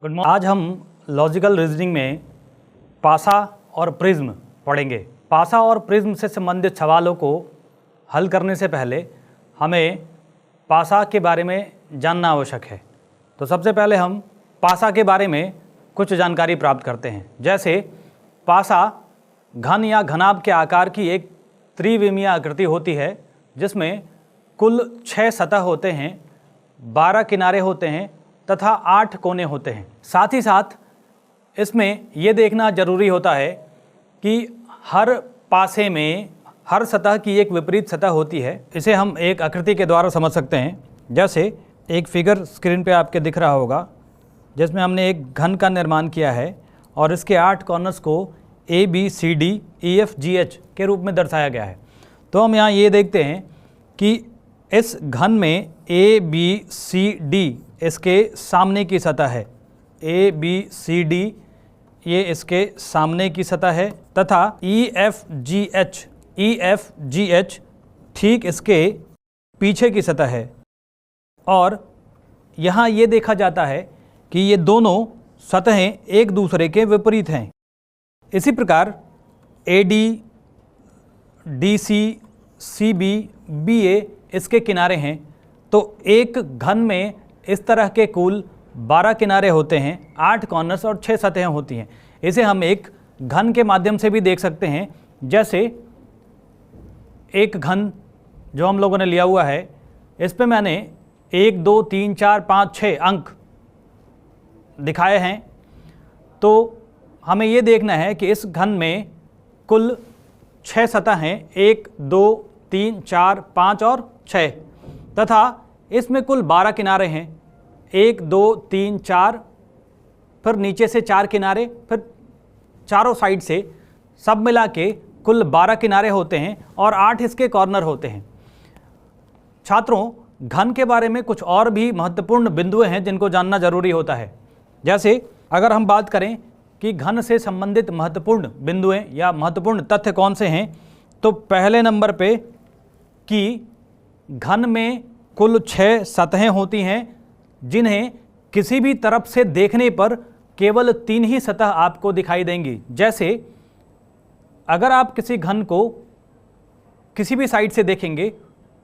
Good morning. आज हम logical reasoning में पासा और प्रिज्म पढ़ेंगे। पासा और प्रिज्म से संबंधित सवालों को हल करने से पहले हमें पासा के बारे में जानना आवश्यक है। तो सबसे पहले हम पासा के बारे में कुछ जानकारी प्राप्त करते हैं। जैसे पासा घन या घनाभ के आकार की एक त्रिविमीय आकृति होती है, जिसमें कुल 6 सतह होते हैं, 12 किनारे होते हैं तथा 8 कोने होते हैं। साथ ही साथ इसमें यह देखना जरूरी होता है कि हर पासे में हर सतह की एक विपरीत सतह होती है। इसे हम एक आकृति के द्वारा समझ सकते हैं। जैसे एक फिगर स्क्रीन पे आपके दिख रहा होगा, जिसमें हमने एक घन का निर्माण किया है और इसके 8 कॉर्नर्स को ABCD EFGH के रूप में दर्शाया गया है। तो हम यहाँ ये देखते हैं कि इस घन में ABCD इसके सामने की सतह है, ABCD ये इसके सामने की सतह है तथा EFGH ठीक इसके पीछे की सतह है। और यहाँ ये देखा जाता है कि ये दोनों सतहें एक दूसरे के विपरीत हैं। इसी प्रकार AD, DC, CB, BA इसके किनारे हैं। तो एक घन में इस तरह के कुल 12 किनारे होते हैं, 8 कॉर्नर्स और 6 सतहें होती हैं। इसे हम एक घन के माध्यम से भी देख सकते हैं। जैसे एक घन जो हम लोगों ने लिया हुआ है, इस पे मैंने 1, 2, 3, 4, 5, 6 अंक दिखाए हैं। तो हमें ये देखना है कि इस घन में कुल 6 सतह हैं, 1, 2, 3, 4, 5 और 6 तथा इसमें कुल 12 किनारे हैं, 1, 2, 3, 4, फिर नीचे से 4 किनारे, फिर चारों साइड से सब मिला के कुल 12 किनारे होते हैं और 8 इसके कॉर्नर होते हैं। छात्रों, घन के बारे में कुछ और भी महत्वपूर्ण बिंदु हैं जिनको जानना जरूरी होता है। जैसे अगर हम बात करें कि घन से संबंधित महत्वपूर्ण बिंदुएं या महत्वपूर्ण तथ्य कौन से हैं, तो पहले नंबर पे कि घन में कुल 6 सतहें होती हैं, जिन्हें किसी भी तरफ से देखने पर केवल 3 ही सतह आपको दिखाई देंगी। जैसे अगर आप किसी घन को किसी भी साइड से देखेंगे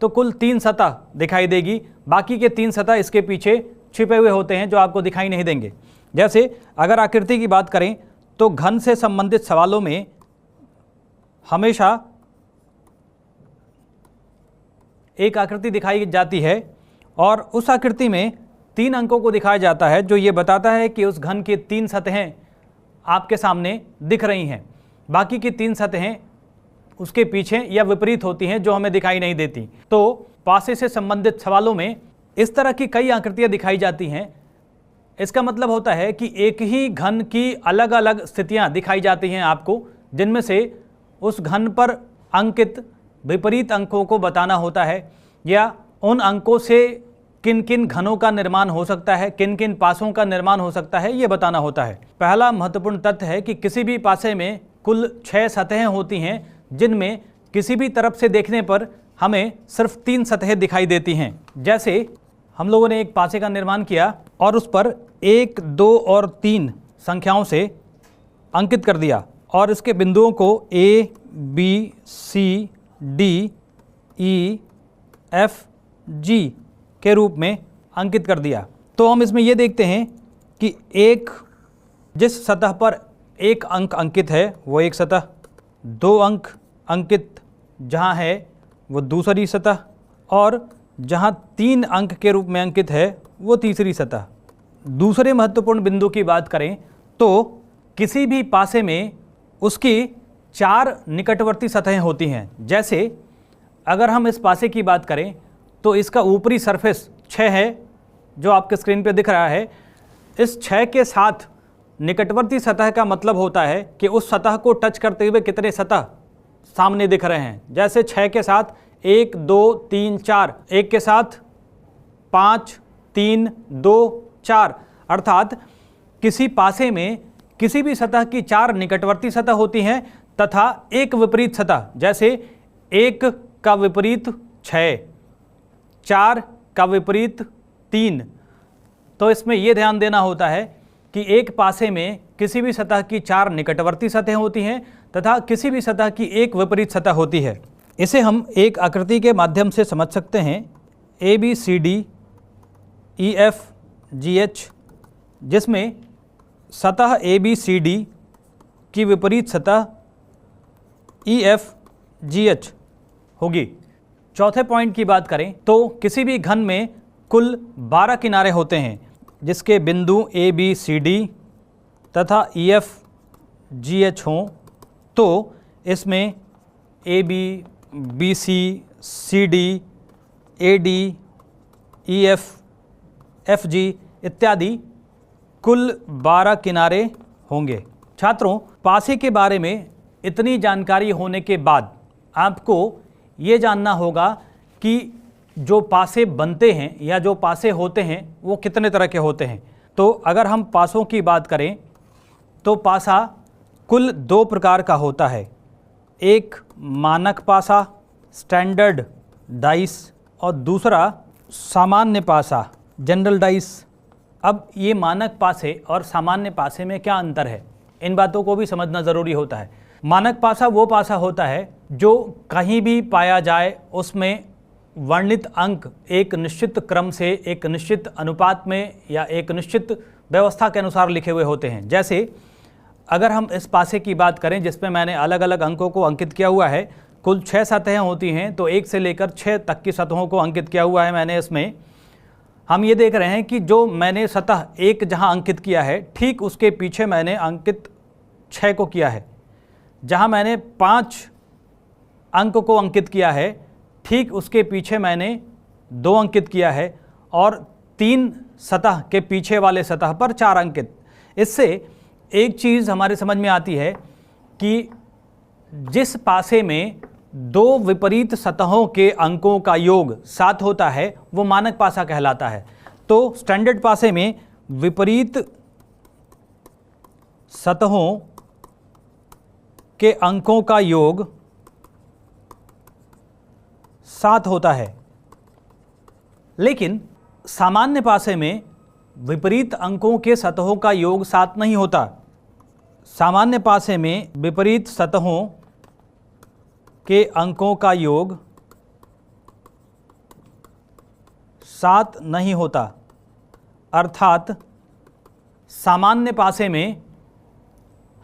तो कुल 3 सतह दिखाई देगी, बाकी के 3 सतह इसके पीछे छिपे हुए होते हैं जो आपको दिखाई नहीं देंगे। जैसे अगर आकृति की बात करें तो घन से संबंधित सवालों में हमेशा एक आकृति दिखाई जाती है और उस आकृति में 3 अंकों को दिखाया जाता है, जो ये बताता है कि उस घन की 3 सतहें आपके सामने दिख रही हैं। बाकी की 3 सतहें उसके पीछे या विपरीत होती हैं, जो हमें दिखाई नहीं देती। तो पासे से संबंधित सवालों में इस तरह की कई आकृतियां दिखाई जाती हैं। इसका मतलब होता है कि एक ही घन की अलग अलग स्थितियां दिखाई जाती हैं आपको, जिनमें से उस घन पर अंकित विपरीत अंकों को बताना होता है, या उन अंकों से किन किन घनों का निर्माण हो सकता है, किन किन पासों का निर्माण हो सकता है, ये बताना होता है। पहला महत्वपूर्ण तथ्य है कि किसी भी पासे में कुल 6 सतहें होती हैं, जिनमें किसी भी तरफ से देखने पर हमें सिर्फ 3 सतहें दिखाई देती हैं। जैसे हम लोगों ने एक पासे का निर्माण किया और उस पर 1, 2 और 3 संख्याओं से अंकित कर दिया और इसके बिंदुओं को A, B, C, D, E, F, G के रूप में अंकित कर दिया। तो हम इसमें यह देखते हैं कि जिस सतह पर 1 अंक अंकित है वो एक सतह, 2 अंक अंकित जहाँ है वो दूसरी सतह, और जहाँ 3 अंक के रूप में अंकित है वो तीसरी सतह। दूसरे महत्वपूर्ण बिंदु की बात करें तो किसी भी पासे में उसकी 4 निकटवर्ती सतहें होती हैं। जैसे अगर हम इस पासे की बात करें तो इसका ऊपरी सरफेस 6 है, जो आपके स्क्रीन पे दिख रहा है। इस 6 के साथ निकटवर्ती सतह का मतलब होता है कि उस सतह को टच करते हुए कितने सतह सामने दिख रहे हैं। जैसे 6 के साथ 1, 2, 3, 4, 1 के साथ 5, 3, 2, 4, अर्थात किसी पासे में किसी भी सतह की 4 निकटवर्ती सतह होती हैं तथा एक विपरीत सतह। जैसे 1 का विपरीत 6, 4 का विपरीत 3। तो इसमें यह ध्यान देना होता है कि एक पासे में किसी भी सतह की 4 निकटवर्ती सतहें होती हैं तथा किसी भी सतह की एक विपरीत सतह होती है। इसे हम एक आकृति के माध्यम से समझ सकते हैं, ABCD EFGH, जिसमें सतह ABCD की विपरीत सतह EFGH होगी। चौथे पॉइंट की बात करें तो किसी भी घन में कुल 12 किनारे होते हैं, जिसके बिंदु ABCD तथा EFGH हों, तो इसमें AB, BC, CD, AD, EF, FG इत्यादि कुल 12 किनारे होंगे। छात्रों, पासे के बारे में इतनी जानकारी होने के बाद आपको ये जानना होगा कि जो पासे बनते हैं या जो पासे होते हैं वो कितने तरह के होते हैं। तो अगर हम पासों की बात करें तो पासा कुल 2 प्रकार का होता है, एक मानक पासा स्टैंडर्ड डाइस और दूसरा सामान्य पासा जनरल डाइस। अब ये मानक पासे और सामान्य पासे में क्या अंतर है, इन बातों को भी समझना ज़रूरी होता है। मानक पासा वो पासा होता है जो कहीं भी पाया जाए उसमें वर्णित अंक एक निश्चित क्रम से, एक निश्चित अनुपात में या एक निश्चित व्यवस्था के अनुसार लिखे हुए होते हैं। जैसे अगर हम इस पासे की बात करें जिसमें मैंने अलग अलग अंकों को अंकित किया हुआ है, कुल 6 सतहें होती हैं, तो 1 से लेकर 6 तक की सतहों को अंकित किया हुआ है मैंने। इसमें हम ये देख रहे हैं कि जो मैंने सतह 1 जहाँ अंकित किया है, ठीक उसके पीछे मैंने अंकित 6 को किया है। जहाँ मैंने 5 अंक को अंकित किया है, ठीक उसके पीछे मैंने 2 अंकित किया है और 3 सतह के पीछे वाले सतह पर 4 अंकित। इससे एक चीज़ हमारे समझ में आती है कि जिस पासे में 2 विपरीत सतहों के अंकों का योग 7 होता है वो मानक पासा कहलाता है। तो स्टैंडर्ड पासे में विपरीत सतहों के अंकों का योग 7 होता है, लेकिन सामान्य पासे में विपरीत अंकों के सतहों का योग 7 नहीं होता। सामान्य पासे में विपरीत सतहों के अंकों का योग 7 नहीं होता, अर्थात सामान्य पासे में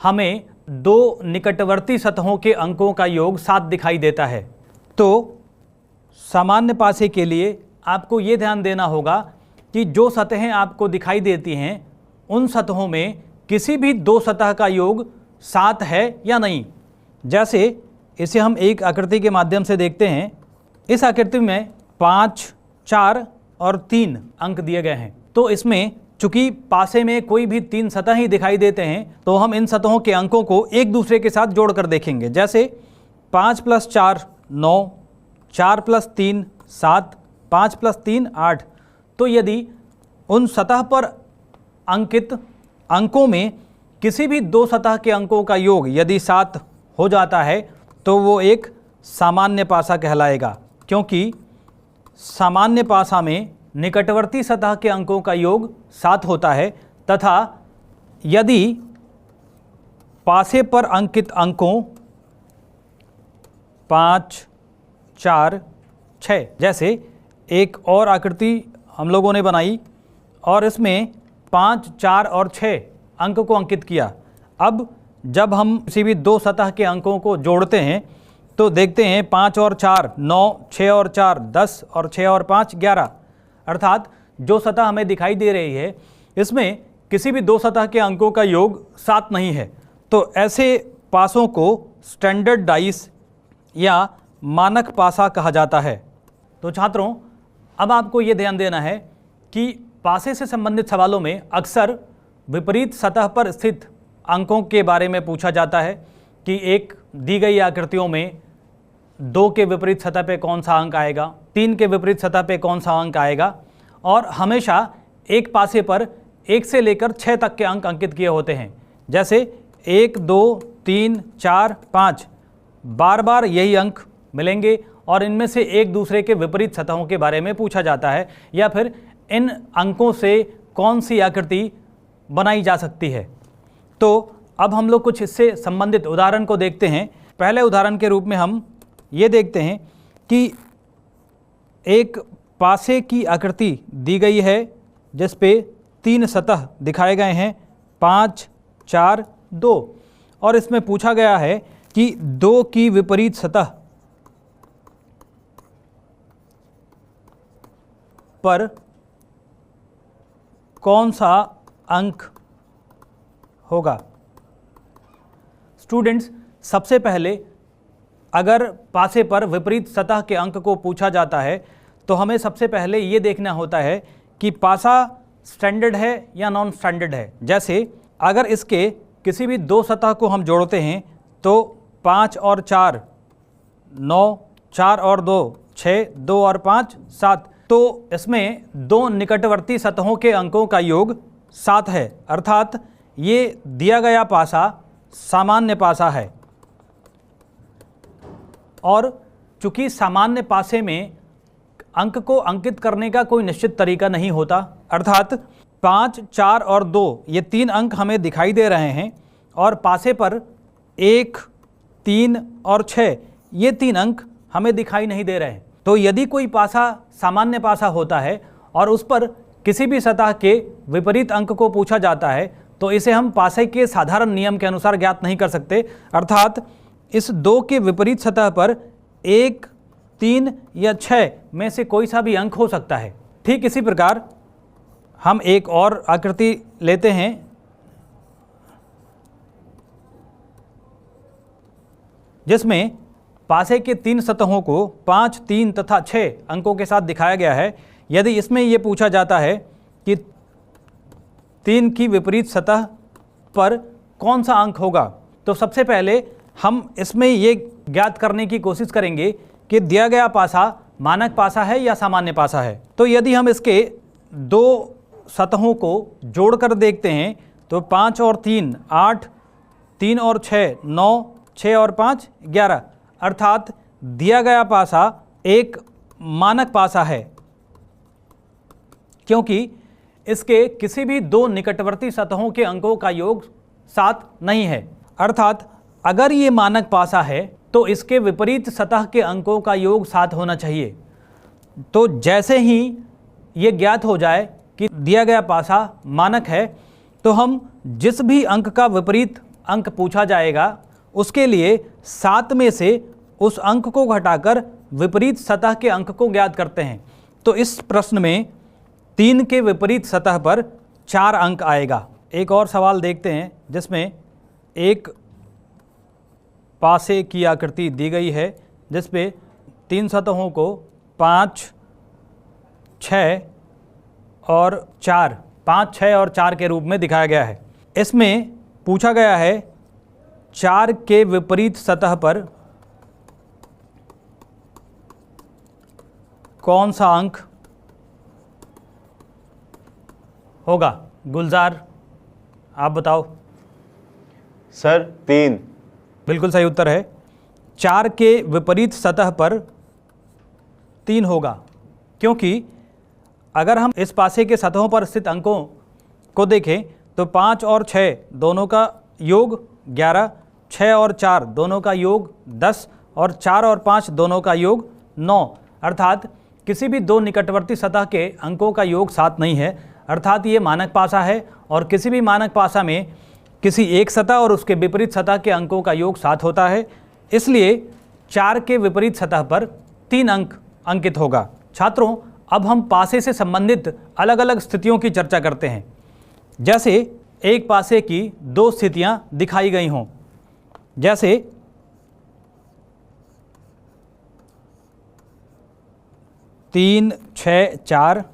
हमें 2 निकटवर्ती सतहों के अंकों का योग 7 दिखाई देता है। तो सामान्य पासे के लिए आपको ये ध्यान देना होगा कि जो सतहें आपको दिखाई देती हैं उन सतहों में किसी भी 2 सतह का योग 7 है या नहीं। जैसे इसे हम एक आकृति के माध्यम से देखते हैं। इस आकृति में 5, 4 और 3 अंक दिए गए हैं। तो इसमें चूंकि पासे में कोई भी 3 सतह ही दिखाई देते हैं तो हम इन सतहों के अंकों को एक दूसरे के साथ जोड़कर देखेंगे। जैसे 5 + 4 9, 4 + 3 7, 5 + 3 8। तो यदि उन सतह पर अंकित अंकों में किसी भी 2 सतह के अंकों का योग यदि 7 हो जाता है तो वो एक सामान्य पासा कहलाएगा, क्योंकि सामान्य पासा में निकटवर्ती सतह के अंकों का योग 7 होता है तथा यदि पासे पर अंकित अंकों 5, 4, 6, जैसे एक और आकृति हम लोगों ने बनाई और इसमें 5, 4 और 6 अंक को अंकित किया। अब जब हम किसी भी 2 सतह के अंकों को जोड़ते हैं तो देखते हैं 5 और 4 9, 6 और 4 10 और 6 और 5 11। अर्थात जो सतह हमें दिखाई दे रही है इसमें किसी भी 2 सतह के अंकों का योग 7 नहीं है। तो ऐसे पासों को स्टैंडर्ड डाइस या मानक पासा कहा जाता है। तो छात्रों, अब आपको ये ध्यान देना है कि पासे से संबंधित सवालों में अक्सर विपरीत सतह पर स्थित अंकों के बारे में पूछा जाता है कि एक दी गई आकृतियों में 2 के विपरीत सतह पे कौन सा अंक आएगा, 3 के विपरीत सतह पे कौन सा अंक आएगा। और हमेशा एक पासे पर 1 से लेकर 6 तक के अंक अंकित किए होते हैं। जैसे 1 2 3 4 5 बार बार यही अंक मिलेंगे और इनमें से एक दूसरे के विपरीत सतहों के बारे में पूछा जाता है, या फिर इन अंकों से कौन सी आकृति बनाई जा सकती है। तो अब हम लोग कुछ इससे संबंधित उदाहरण को देखते हैं। पहले उदाहरण के रूप में हम ये देखते हैं कि एक पासे की आकृति दी गई है जिस पे 3 सतह दिखाए गए हैं, 5, 4, 2, और इसमें पूछा गया है कि 2 की विपरीत सतह पर कौन सा अंक होगा। स्टूडेंट्स, सबसे पहले अगर पासे पर विपरीत सतह के अंक को पूछा जाता है तो हमें सबसे पहले ये देखना होता है कि पासा स्टैंडर्ड है या नॉन स्टैंडर्ड है। जैसे अगर इसके किसी भी 2 सतह को हम जोड़ते हैं तो 5 और 4 9, 4 और 2 6, 2 और 5 7, तो इसमें 2 निकटवर्ती सतहों के अंकों का योग 7 है, अर्थात ये दिया गया पासा सामान्य पासा है। और चूंकि सामान्य पासे में अंक को अंकित करने का कोई निश्चित तरीका नहीं होता, अर्थात 5, 4 और 2 ये 3 अंक हमें दिखाई दे रहे हैं और पासे पर 1, 3 और 6 ये 3 अंक हमें दिखाई नहीं दे रहे हैं। तो यदि कोई पासा सामान्य पासा होता है और उस पर किसी भी सतह के विपरीत अंक को पूछा जाता है तो इसे हम पासे के साधारण नियम के अनुसार ज्ञात नहीं कर सकते, अर्थात इस 2 के विपरीत सतह पर 1, 3 या 6 में से कोई सा भी अंक हो सकता है। ठीक इसी प्रकार हम एक और आकृति लेते हैं जिसमें पासे के 3 सतहों को 5, 3 तथा 6 अंकों के साथ दिखाया गया है। यदि इसमें ये पूछा जाता है कि 3 की विपरीत सतह पर कौन सा अंक होगा, तो सबसे पहले हम इसमें ये ज्ञात करने की कोशिश करेंगे कि दिया गया पासा मानक पासा है या सामान्य पासा है। तो यदि हम इसके 2 सतहों को जोड़कर देखते हैं तो 5 और 3 8, 3 और 6 9, 6 और 5 11, अर्थात दिया गया पासा एक मानक पासा है क्योंकि इसके किसी भी 2 निकटवर्ती सतहों के अंकों का योग 7 नहीं है। अर्थात अगर ये मानक पासा है तो इसके विपरीत सतह के अंकों का योग 7 होना चाहिए। तो जैसे ही ये ज्ञात हो जाए कि दिया गया पासा मानक है तो हम जिस भी अंक का विपरीत अंक पूछा जाएगा उसके लिए 7 में से उस अंक को घटाकर विपरीत सतह के अंक को ज्ञात करते हैं। तो इस प्रश्न में 3 के विपरीत सतह पर 4 अंक आएगा। एक और सवाल देखते हैं जिसमें एक पासे की आकृति दी गई है जिस पे 3 सतहों को 5, 6 और 4 5, 6 और 4 के रूप में दिखाया गया है। इसमें पूछा गया है 4 के विपरीत सतह पर कौन सा अंक होगा। गुलजार, आप बताओ। सर 3। बिल्कुल सही उत्तर है। 4 के विपरीत सतह पर 3 होगा क्योंकि अगर हम इस पासे के सतहों पर स्थित अंकों को देखें तो 5 और 6 दोनों का योग 11, 6 और 4 दोनों का योग 10 और 4 और 5 दोनों का योग 9, अर्थात किसी भी 2 निकटवर्ती सतह के अंकों का योग 7 नहीं है, अर्थात ये मानक पासा है और किसी भी मानक पासा में किसी एक सतह और उसके विपरीत सतह के अंकों का योग 7 होता है, इसलिए 4 के विपरीत सतह पर 3 अंक अंकित होगा। छात्रों, अब हम पासे से संबंधित अलग अलग स्थितियों की चर्चा करते हैं। जैसे एक पासे की 2 स्थितियां दिखाई गई हों, जैसे 3, 6, 4,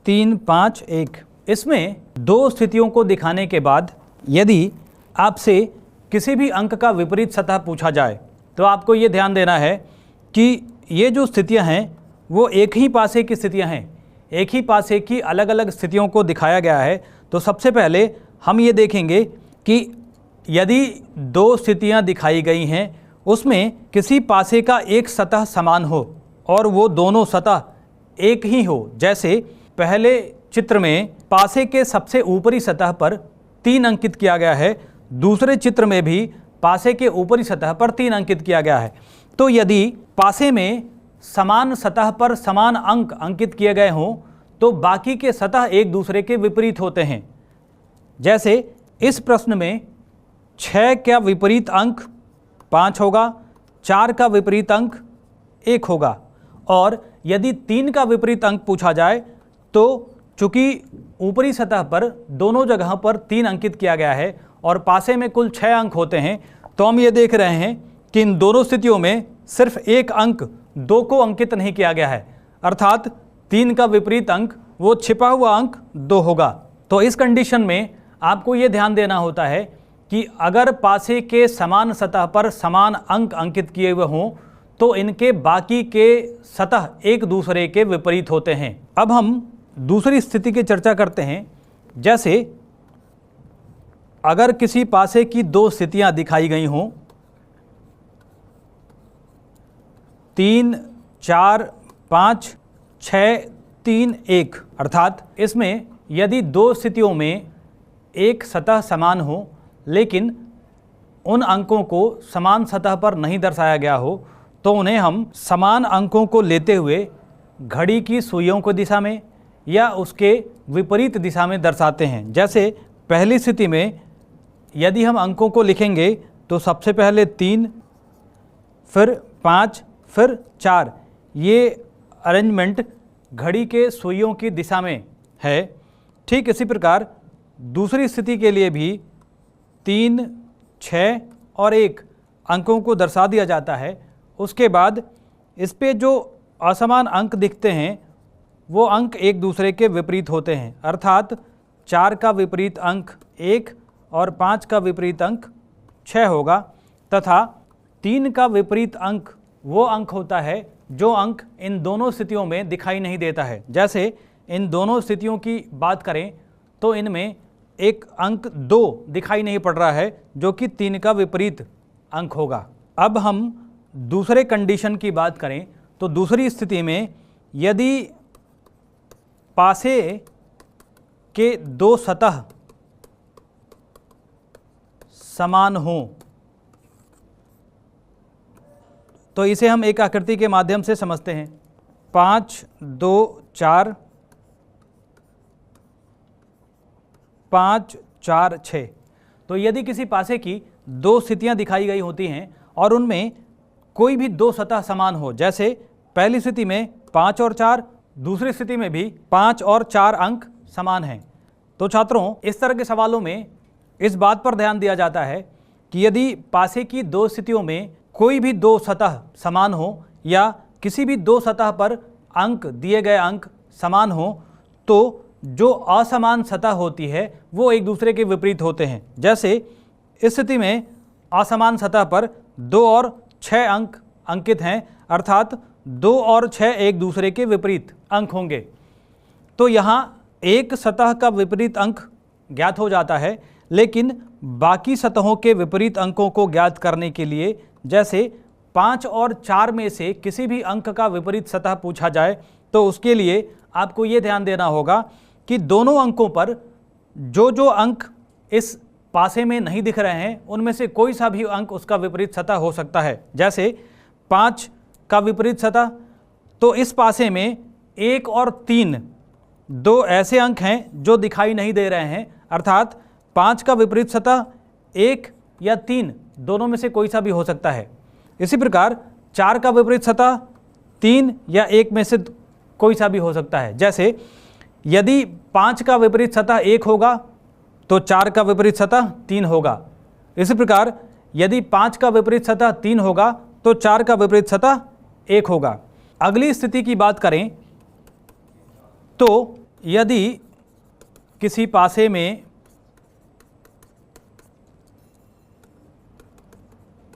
3, 5, 1। इसमें 2 स्थितियों को दिखाने के बाद यदि आपसे किसी भी अंक का विपरीत सतह पूछा जाए तो आपको ये ध्यान देना है कि ये जो स्थितियां हैं वो एक ही पासे की स्थितियां हैं, एक ही पासे की अलग अलग स्थितियों को दिखाया गया है। तो सबसे पहले हम ये देखेंगे कि यदि 2 स्थितियां दिखाई गई हैं उसमें किसी पासे का एक सतह समान हो और वो दोनों सतह एक ही हो। जैसे पहले चित्र में पासे के सबसे ऊपरी सतह पर 3 अंकित किया गया है, दूसरे चित्र में भी पासे के ऊपरी सतह पर 3 अंकित किया गया है। तो यदि पासे में समान सतह पर समान अंक अंकित किए गए हों तो बाकी के सतह एक दूसरे के विपरीत होते हैं। जैसे इस प्रश्न में 6 का विपरीत अंक 5 होगा, 4 का विपरीत अंक 1 होगा, और यदि 3 का विपरीत अंक पूछा जाए तो चूंकि ऊपरी सतह पर दोनों जगह पर 3 अंकित किया गया है और पासे में कुल 6 अंक होते हैं, तो हम ये देख रहे हैं कि इन दोनों स्थितियों में सिर्फ एक अंक 2 को अंकित नहीं किया गया है, अर्थात 3 का विपरीत अंक वो छिपा हुआ अंक 2 होगा। तो इस कंडीशन में आपको ये ध्यान देना होता है कि अगर पासे के समान सतह पर समान अंक अंकित किए हुए हों तो इनके बाकी के सतह एक दूसरे के विपरीत होते हैं। अब हम दूसरी स्थिति की चर्चा करते हैं। जैसे अगर किसी पासे की 2 स्थितियां दिखाई गई हों, 3, 4, 5, 6, 3, 1, अर्थात इसमें यदि 2 स्थितियों में एक सतह समान हो लेकिन उन अंकों को समान सतह पर नहीं दर्शाया गया हो तो उन्हें हम समान अंकों को लेते हुए घड़ी की सुइयों की दिशा में या उसके विपरीत दिशा में दर्शाते हैं। जैसे पहली स्थिति में यदि हम अंकों को लिखेंगे तो सबसे पहले 3, फिर 5, फिर 4, ये अरेंजमेंट घड़ी के सुइयों की दिशा में है। ठीक इसी प्रकार दूसरी स्थिति के लिए भी 3, 6 और 1 अंकों को दर्शा दिया जाता है। उसके बाद इस पे जो असमान अंक दिखते हैं वो अंक एक दूसरे के विपरीत होते हैं, अर्थात 4 का विपरीत अंक 1 और 5 का विपरीत अंक 6 होगा, तथा 3 का विपरीत अंक वो अंक होता है जो अंक इन दोनों स्थितियों में दिखाई नहीं देता है। जैसे इन दोनों स्थितियों की बात करें तो इनमें एक अंक 2 दिखाई नहीं पड़ रहा है जो कि 3 का विपरीत अंक होगा। अब हम दूसरे कंडीशन की बात करें तो दूसरी स्थिति में यदि पासे के 2 सतह समान हों तो इसे हम एक आकृति के माध्यम से समझते हैं। 5, 2, 4, 5, 4, 6। तो यदि किसी पासे की 2 स्थितियां दिखाई गई होती हैं और उनमें कोई भी 2 सतह समान हो, जैसे पहली स्थिति में 5 और 4, दूसरी स्थिति में भी 5 और 4 अंक समान हैं, तो छात्रों इस तरह के सवालों में इस बात पर ध्यान दिया जाता है कि यदि पासे की 2 स्थितियों में कोई भी 2 सतह समान हो या किसी भी 2 सतह पर अंक दिए गए अंक समान हो तो जो असमान सतह होती है वो एक दूसरे के विपरीत होते हैं। जैसे इस स्थिति में असमान सतह पर 2 और 6 अंक अंकित हैं, अर्थात 2 और 6 एक दूसरे के विपरीत अंक होंगे। तो यहाँ एक सतह का विपरीत अंक ज्ञात हो जाता है, लेकिन बाकी सतहों के विपरीत अंकों को ज्ञात करने के लिए जैसे 5 और 4 में से किसी भी अंक का विपरीत सतह पूछा जाए तो उसके लिए आपको ये ध्यान देना होगा कि दोनों अंकों पर जो अंक इस पासे में नहीं दिख रहे हैं उनमें से कोई सा भी अंक उसका विपरीत सतह हो सकता है। जैसे 5 का विपरीत सतह, तो इस पासे में 1 और 3 2 ऐसे अंक हैं जो दिखाई नहीं दे रहे हैं, अर्थात 5 का विपरीत सतह 1 या 3 दोनों में से कोई सा भी हो सकता है। इसी प्रकार 4 का विपरीत सतह 3 या 1 में से कोई सा भी हो सकता है। जैसे यदि 5 का विपरीत सतह 1 होगा तो 4 का विपरीत सतह 3 होगा। इसी प्रकार यदि 5 का विपरीत सतह 3 होगा तो 4 का विपरीत सतह 1 होगा। अगली स्थिति की बात करें तो यदि किसी पासे में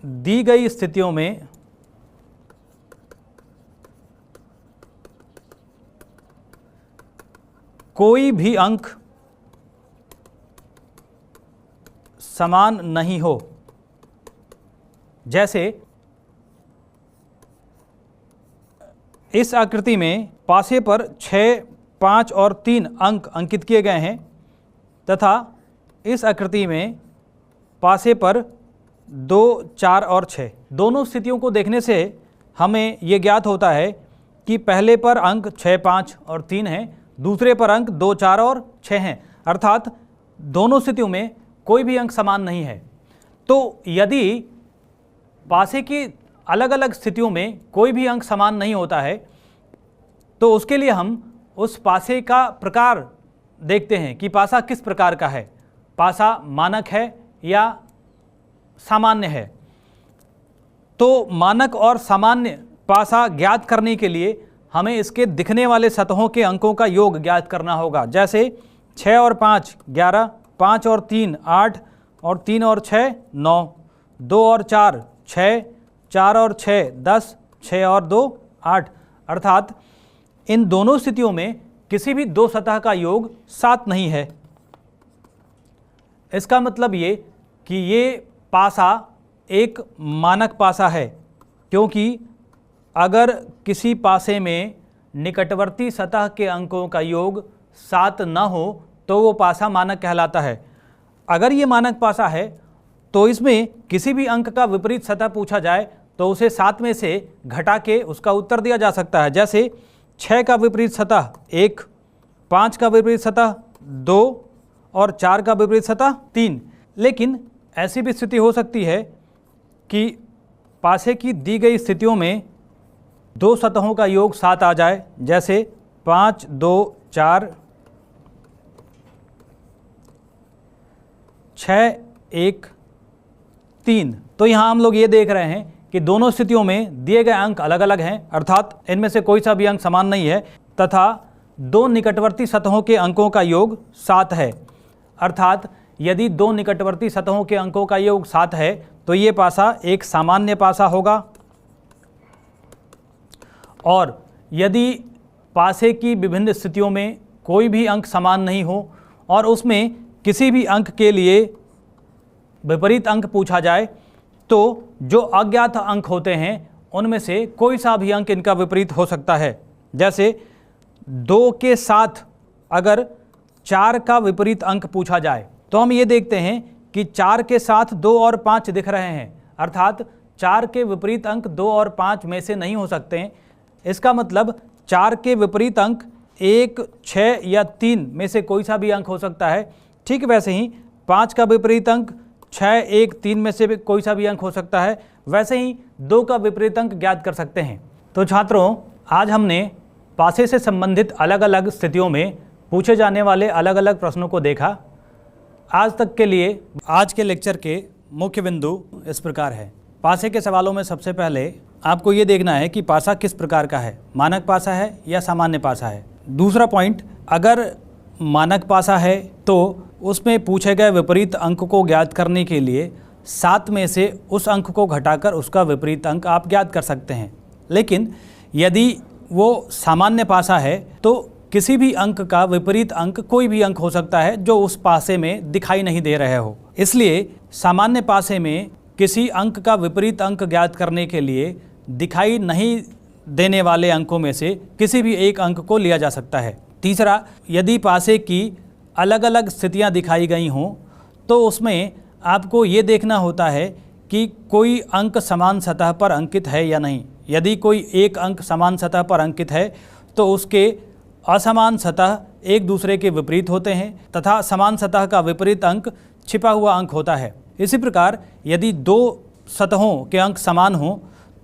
दी गई स्थितियों में कोई भी अंक समान नहीं हो, जैसे इस आकृति में पासे पर 6, 5 और 3 अंक अंकित किए गए हैं तथा इस आकृति में पासे पर 2, 4 और 6 दोनों स्थितियों को देखने से हमें ये ज्ञात होता है कि पहले पर अंक 6, 5 और 3 हैं, दूसरे पर अंक 2, 4 और 6 हैं, अर्थात दोनों स्थितियों में कोई भी अंक समान नहीं है। तो यदि पासे की अलग अलग स्थितियों में कोई भी अंक समान नहीं होता है तो उसके लिए हम उस पासे का प्रकार देखते हैं कि पासा किस प्रकार का है, पासा मानक है या सामान्य है। तो मानक और सामान्य पासा ज्ञात करने के लिए हमें इसके दिखने वाले सतहों के अंकों का योग ज्ञात करना होगा। जैसे 6 और 5 11, 5 और 3 8 और 3 और 6 9, 2 और 4 6, 4 और 6 10, 6 और 2 8, अर्थात इन दोनों स्थितियों में किसी भी दो सतह का योग 7 नहीं है। इसका मतलब ये कि ये पासा एक मानक पासा है, क्योंकि अगर किसी पासे में निकटवर्ती सतह के अंकों का योग 7 न हो तो वो पासा मानक कहलाता है। अगर ये मानक पासा है तो इसमें किसी भी अंक का विपरीत सतह पूछा जाए तो उसे 7 में से घटा के उसका उत्तर दिया जा सकता है। जैसे 6 का विपरीत सतह 1, 5 का विपरीत सतह 2 और 4 का विपरीत सतह 3। लेकिन ऐसी भी स्थिति हो सकती है कि पासे की दी गई स्थितियों में दो सतहों का योग 7 आ जाए, जैसे 5, 2, 4, 6, 1, 3। तो यहाँ हम लोग ये देख रहे हैं कि दोनों स्थितियों में दिए गए अंक अलग अलग हैं, अर्थात इनमें से कोई सा भी अंक समान नहीं है, तथा दो निकटवर्ती सतहों के अंकों का योग 7 है। अर्थात यदि दो निकटवर्ती सतहों के अंकों का योग 7 है तो ये पासा एक सामान्य पासा होगा। और यदि पासे की विभिन्न स्थितियों में कोई भी अंक समान नहीं हो और उसमें किसी भी अंक के लिए विपरीत अंक पूछा जाए तो जो अज्ञात अंक होते हैं उनमें से कोई सा भी अंक इनका विपरीत हो सकता है। जैसे 2 के साथ अगर 4 का विपरीत अंक पूछा जाए तो हम ये देखते हैं कि 4 के साथ 2 और 5 दिख रहे हैं, अर्थात 4 के विपरीत अंक 2 और 5 में से नहीं हो सकते हैं। इसका मतलब 4 के विपरीत अंक 1, 6 या 3 में से कोई सा भी अंक हो सकता है। ठीक वैसे ही 5 का विपरीत अंक 6, 1, 3 में से भी कोई सा भी अंक हो सकता है। वैसे ही 2 का विपरीत अंक ज्ञात कर सकते हैं। तो छात्रों, आज हमने पासे से संबंधित अलग अलग स्थितियों में पूछे जाने वाले अलग अलग प्रश्नों को देखा। आज तक के लिए आज के लेक्चर के मुख्य बिंदु इस प्रकार है। पासे के सवालों में सबसे पहले आपको ये देखना है कि पासा किस प्रकार का है, मानक पासा है या सामान्य पासा है। दूसरा पॉइंट, अगर मानक पासा है तो उसमें पूछे गए विपरीत अंक को ज्ञात करने के लिए 7 में से उस अंक को घटाकर उसका विपरीत अंक आप ज्ञात कर सकते हैं। लेकिन यदि वो सामान्य पासा है तो किसी भी अंक का विपरीत अंक कोई भी अंक हो सकता है जो उस पासे में दिखाई नहीं दे रहे हो। इसलिए सामान्य पासे में किसी अंक का विपरीत अंक ज्ञात करने के लिए दिखाई नहीं देने वाले अंकों में से किसी भी एक अंक को लिया जा सकता है। तीसरा, यदि पासे की अलग अलग स्थितियां दिखाई गई हों तो उसमें आपको ये देखना होता है कि कोई अंक समान सतह पर अंकित है या नहीं। यदि कोई एक अंक समान सतह पर अंकित है तो उसके असमान सतह एक दूसरे के विपरीत होते हैं तथा समान सतह का विपरीत अंक छिपा हुआ अंक होता है। इसी प्रकार यदि दो सतहों के अंक समान हों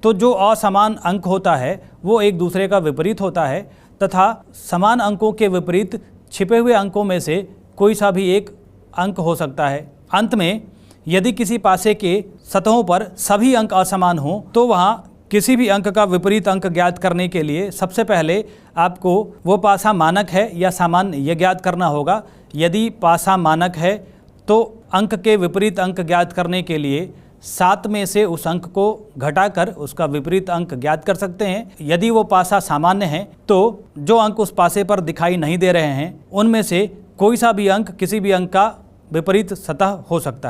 तो जो असमान अंक होता है वो एक दूसरे का विपरीत होता है तथा समान अंकों के विपरीत छिपे हुए अंकों में से कोई सा भी एक अंक हो सकता है। अंत में यदि किसी पासे के सतहों पर सभी अंक असमान हों तो वहाँ किसी भी अंक का विपरीत अंक ज्ञात करने के लिए सबसे पहले आपको वो पासा मानक है या सामान्य ये ज्ञात करना होगा। यदि पासा मानक है तो अंक के विपरीत अंक ज्ञात करने के लिए 7 में से उस अंक को घटाकर उसका विपरीत अंक ज्ञात कर सकते हैं। यदि वो पासा सामान्य है तो जो अंक उस पासे पर दिखाई नहीं दे रहे हैं उनमें से कोई सा भी अंक किसी भी अंक का विपरीत सतह हो सकता है।